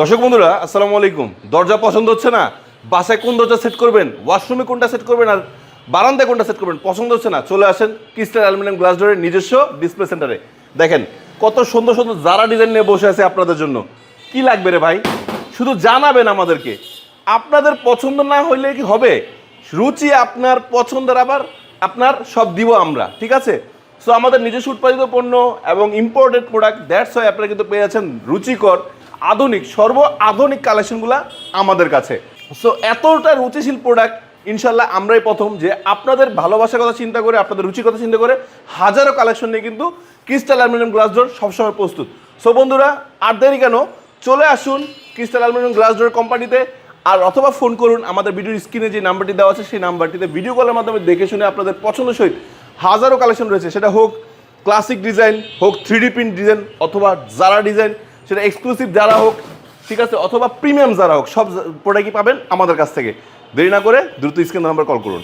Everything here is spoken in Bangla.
দর্শক বন্ধুরা আসসালামু আলাইকুম। দরজা পছন্দ হচ্ছে না, বাসায় কোন দরজা সেট করবেন, ওয়াশরুমে কোনটা সেট করবেন আর বারান্দায় কোনটা সেট করবেন পছন্দ হচ্ছে না, চলে আসেন ক্রিস্টাল অ্যালুমিনিয়াম গ্লাস ডোরের নিজস্ব ডিসপ্লে সেন্টারে। দেখেন কত সুন্দর সুন্দর জারা ডিজাইন নিয়ে বসে আছে আপনাদের জন্য। কি লাগবে রে ভাই, শুধু জানাবেন আমাদেরকে। আপনাদের পছন্দ না হইলে কি হবে, রুচি আপনার পছন্দের, আবার আপনার সব দিব আমরা, ঠিক আছে? সো আমাদের নিজস্ব উৎপাদিত পণ্য এবং ইম্পোর্টেড প্রোডাক্ট, দ্যাটস ওয়াই আপনারা কিন্তু পেয়ে যাচ্ছেন রুচিকর আধুনিক সর্ব আধুনিক কালেকশনগুলো আমাদের কাছে। সো এতটা রুচিশীল প্রোডাক্ট ইনশাল্লাহ আমরাই প্রথম যে আপনাদের ভালোবাসার কথা চিন্তা করে, আপনাদের রুচির কথা চিন্তা করে হাজারো কালেকশন নিয়ে কিন্তু ক্রিস্টাল অ্যালুমিনিয়াম গ্লাস ডোর সবসময় প্রস্তুত। সো বন্ধুরা আর দেরি কেন, চলে আসুন ক্রিস্টাল অ্যালুমিনিয়াম গ্লাস ডোর কোম্পানিতে, আর অথবা ফোন করুন আমাদের ভিডিওর স্ক্রিনে যে নাম্বারটি দেওয়া আছে সেই নাম্বারটিতে ভিডিও কলের মাধ্যমে দেখে শুনে আপনাদের পছন্দ সহিত হাজারো কালেকশন রয়েছে, সেটা হোক ক্লাসিক ডিজাইন, হোক 3D প্রিন্ট ডিজাইন, অথবা জারা ডিজাইন, সেটা এক্সক্লুসিভ যারা হোক, ঠিক আছে, অথবা প্রিমিয়াম যারা হোক, সব প্রোডাক্টই পাবেন আমাদের কাছ থেকে। দেরি না করে দ্রুত স্ক্রিন নাম্বার কল করুন।